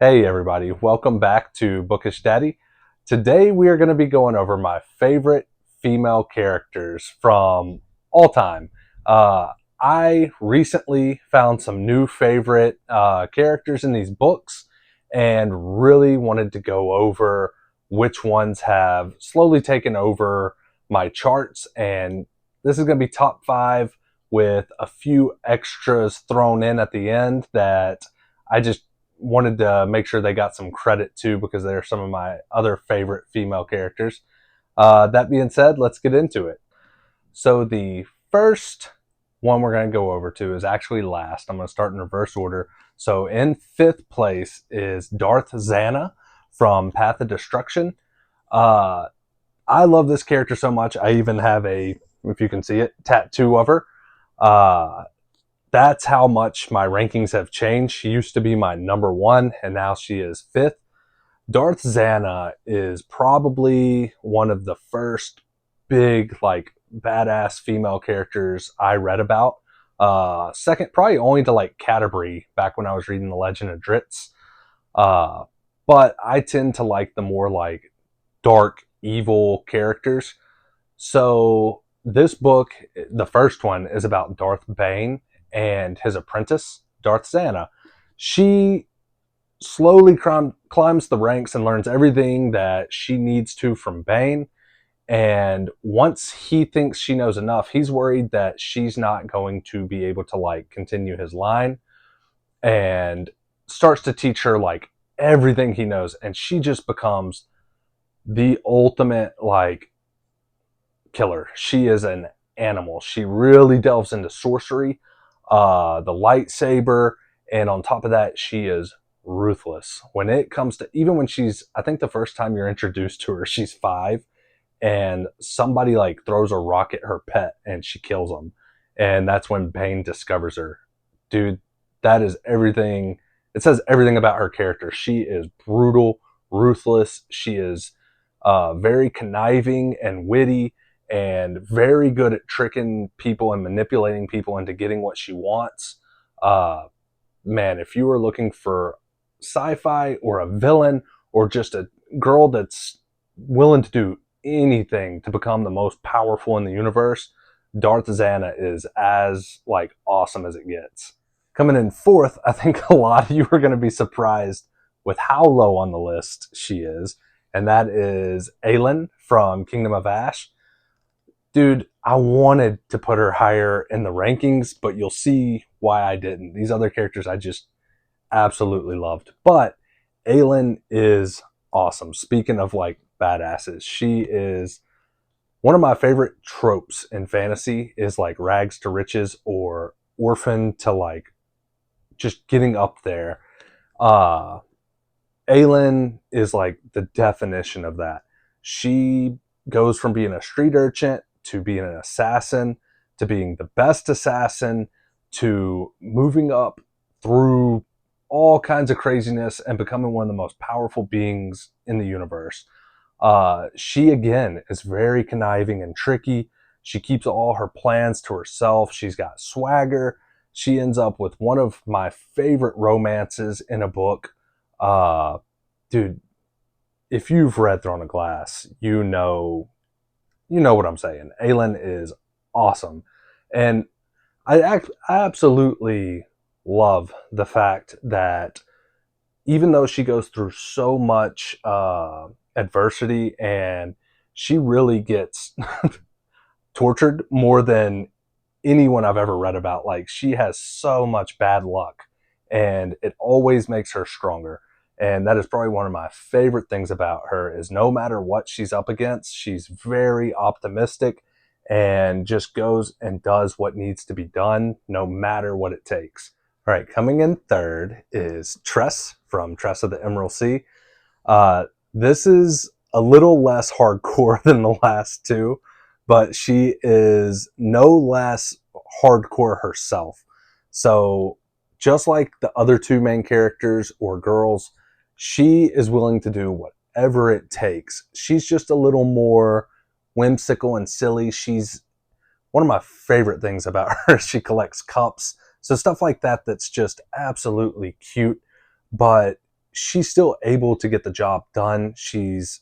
Hey everybody, welcome back to Bookish Daddy. Today we are going to be going over my favorite female characters from all time. I recently found some new favorite characters in these books and really wanted to go over which ones have slowly taken over my charts. And this is going to be top five with a few extras thrown in at the end that I just wanted to make sure they got some credit too because they're some of my other favorite female characters. That being said, let's get into it. So the first one we're going to go over to is actually last. I'm going to start in reverse order. So in fifth place is Darth Zana from Path of Destruction. Uh, I love this character so much. I even have if you can see it, tattoo of her. Uh, that's how much my rankings have changed. She used to be my number one, and now she is fifth. Darth Zana is probably one of the first big, like, badass female characters I read about. Second, probably only to like Canterbury back when I was reading The Legend of Dritz. Uh, but I tend to like the more like dark, evil characters. So this book, the first one, is about Darth Bane and his apprentice, Darth Zana. She slowly climbs the ranks and learns everything that she needs to from Bane. And once he thinks she knows enough, he's worried that she's not going to be able to like continue his line and starts to teach her like everything he knows. And she just becomes the ultimate like killer. She is an animal. She really delves into sorcery, the lightsaber, and on top of that, she is ruthless. When it comes to, even when she's, I think the first time you're introduced to her, she's 5, and somebody like throws a rock at her pet and she kills him. And that's when Bane discovers her. Dude, that is everything. It says everything about her character. She is brutal, ruthless. She is very conniving and witty and very good at tricking people and manipulating people into getting what she wants. Uh, Man, if you are looking for sci-fi or a villain or just a girl that's willing to do anything to become the most powerful in the universe, Darth Zana is as like awesome as it gets. Coming in fourth, I think a lot of you are going to be surprised with how low on the list she is, and that is Aelin from Kingdom of Ash. Dude, I wanted to put her higher in the rankings, but you'll see why I didn't. These other characters I just absolutely loved. But Aelin is awesome. Speaking of like badasses, she is one of my favorite tropes in fantasy is like rags to riches or orphan to like just getting up there. Uh Aelin is like the definition of that. She goes from being a street urchin to being an assassin to being the best assassin to moving up through all kinds of craziness and becoming one of the most powerful beings in the universe. She again is very conniving and tricky. She keeps all her plans to herself. She's got swagger. She ends up with one of my favorite romances in a book. Dude, if you've read Throne of Glass, you know what I'm saying. Aelin is awesome, and I absolutely love the fact that even though she goes through so much adversity and she really gets tortured more than anyone I've ever read about, like she has so much bad luck and it always makes her stronger. And that is probably one of my favorite things about her is no matter what she's up against, she's very optimistic and just goes and does what needs to be done no matter what it takes. All right, coming in third is Tress from Tress of the Emerald Sea. This is a little less hardcore than the last two, but she is no less hardcore herself. So, just like the other two main characters or girls, she is willing to do whatever it takes. She's just a little more whimsical and silly. She's one of my favorite things about her. She collects cups. So stuff like that that's just absolutely cute, but she's still able to get the job done. She's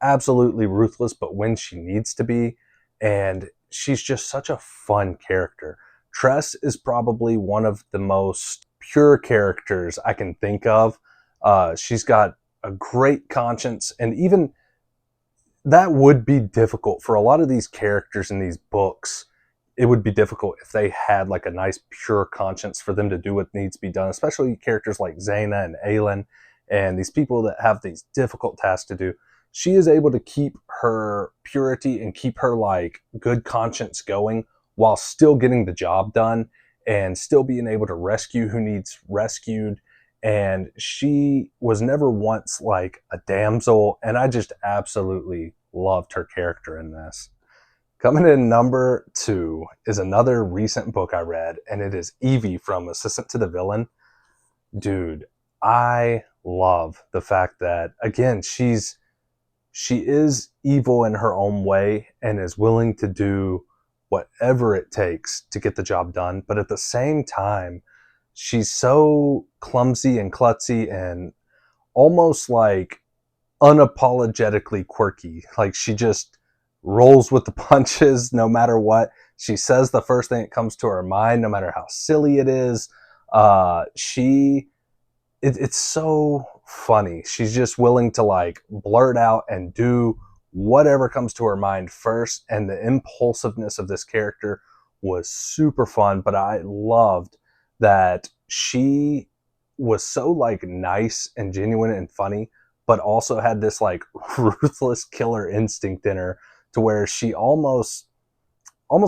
absolutely ruthless, but when she needs to be. And she's just such a fun character. Tress is probably one of the most pure characters I can think of. She's got a great conscience, and even that would be difficult for a lot of these characters in these books. It would be difficult if they had like a nice pure conscience for them to do what needs to be done, especially characters like Zaina and Aelin and these people that have these difficult tasks to do. She is able to keep her purity and keep her like good conscience going while still getting the job done and still being able to rescue who needs rescued. And she was never once like a damsel, and I just absolutely loved her character in this. Coming in number 2 is another recent book I read, and it is Evie from Assistant to the Villain. Dude, I love the fact that, again, she is evil in her own way and is willing to do whatever it takes to get the job done. But at the same time, she's so clumsy and klutzy and almost like unapologetically quirky. Like she just rolls with the punches no matter what. She says the first thing that comes to her mind, no matter how silly it is. It's so funny. She's just willing to like blurt out and do whatever comes to her mind first. And the impulsiveness of this character was super fun. But I loved that she was so like nice and genuine and funny, but also had this like ruthless killer instinct in her to where she almost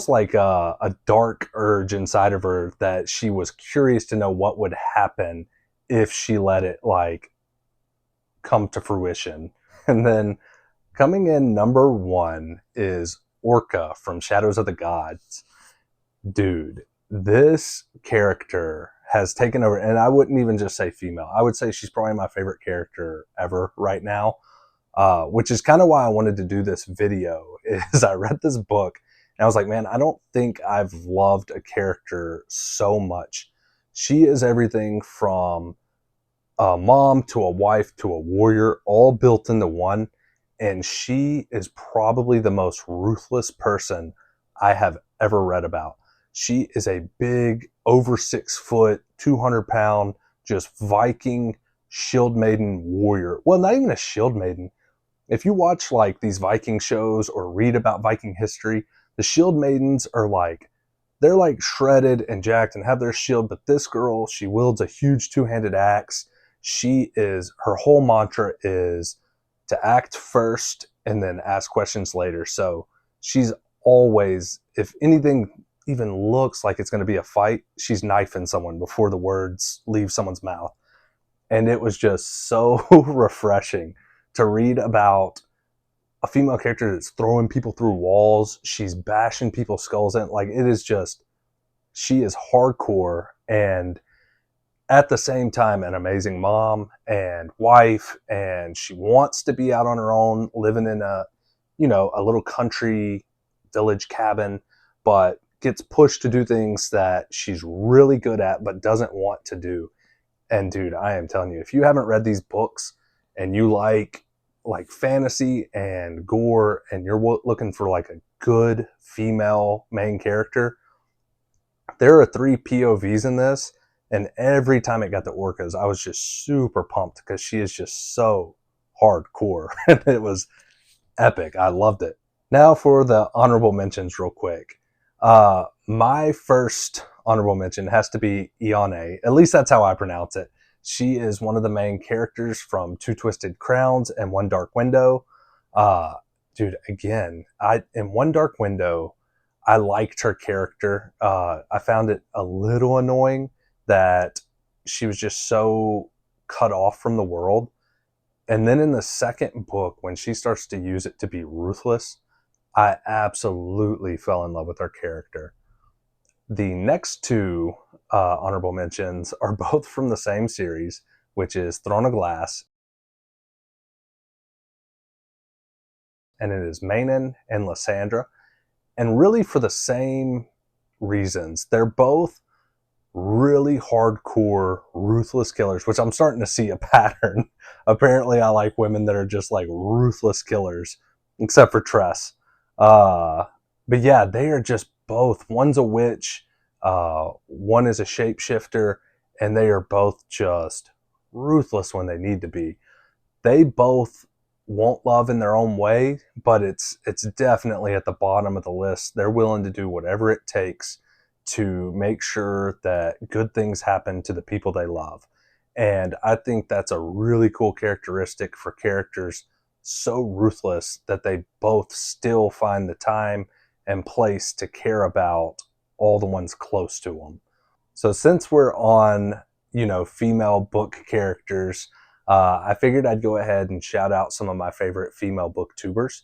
like a dark urge inside of her that she was curious to know what would happen if she let it like come to fruition. And then coming in number 1 is Orca from Shadows of the Gods. Dude, this character has taken over, and I wouldn't even just say female. I would say she's probably my favorite character ever right now, which is kind of why I wanted to do this video. Is I read this book and I was like, man, I don't think I've loved a character so much. She is everything from a mom to a wife to a warrior, all built into one. And she is probably the most ruthless person I have ever read about. She is a big, over 6 foot, 200 pound, just Viking shield maiden warrior. Well, not even a shield maiden. If you watch like these Viking shows or read about Viking history, the shield maidens are like, they're like shredded and jacked and have their shield, but this girl, she wields a huge two-handed axe. Her whole mantra is to act first and then ask questions later. So she's always, if anything even looks like it's going to be a fight, she's knifing someone before the words leave someone's mouth. And it was just so refreshing to read about a female character that's throwing people through walls. She's bashing people's skulls in. Like, it is just, she is hardcore and at the same time an amazing mom and wife, and she wants to be out on her own living in a little country village cabin, but gets pushed to do things that she's really good at but doesn't want to do. And dude, I am telling you, if you haven't read these books and you like fantasy and gore and you're looking for like a good female main character, there are 3 POVs in this, and every time it got to orcas, I was just super pumped because she is just so hardcore. It was epic. I loved it. Now for the honorable mentions real quick. My first honorable mention has to be Ione. At least that's how I pronounce it. She is one of the main characters from Two Twisted Crowns and One Dark Window. Dude, again, in One Dark Window, I liked her character. I found it a little annoying that she was just so cut off from the world. And then in the second book, when she starts to use it to be ruthless, I absolutely fell in love with her character. The next 2 honorable mentions are both from the same series, which is Throne of Glass, and it is Manon and Lysandra. And really for the same reasons. They're both really hardcore, ruthless killers, which I'm starting to see a pattern. Apparently, I like women that are just like ruthless killers, except for Tress. Uh, but yeah, they are just both. One's a witch, one is a shapeshifter, and they are both just ruthless when they need to be. They both want love in their own way, but it's definitely at the bottom of the list. They're willing to do whatever it takes to make sure that good things happen to the people they love. And I think that's a really cool characteristic for characters so ruthless that they both still find the time and place to care about all the ones close to them. So since we're on, female book characters, I figured I'd go ahead and shout out some of my favorite female booktubers.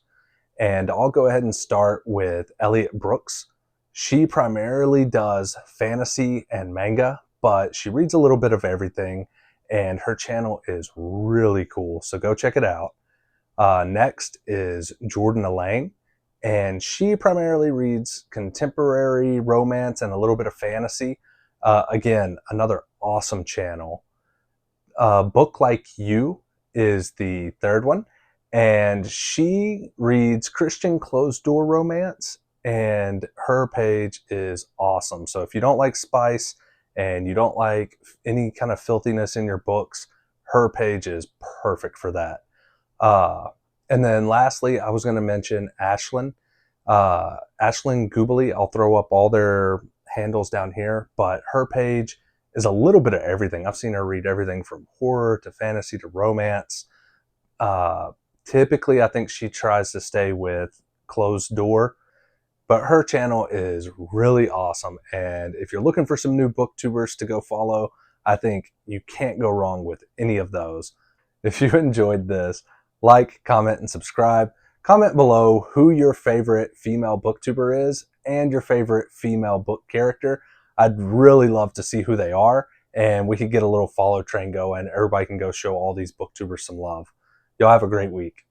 And I'll go ahead and start with Elliot Brooks. She primarily does fantasy and manga, but she reads a little bit of everything, and her channel is really cool. So go check it out. Next is Jordan Elaine, and she primarily reads contemporary romance and a little bit of fantasy. Again, another awesome channel. Book Like You is the third one, and she reads Christian closed door romance, and her page is awesome. So if you don't like spice and you don't like any kind of filthiness in your books, her page is perfect for that. Uh, and then lastly, I was going to mention Ashlyn. Ashlyn Goobly, I'll throw up all their handles down here, but her page is a little bit of everything. I've seen her read everything from horror to fantasy to romance. Uh, Typically, I think she tries to stay with closed door, but her channel is really awesome. And if you're looking for some new booktubers to go follow, I think you can't go wrong with any of those. If you enjoyed this, like, comment, and subscribe. Comment below who your favorite female booktuber is and your favorite female book character. I'd really love to see who they are, and we could get a little follow train going. Everybody can go show all these booktubers some love. Y'all have a great week.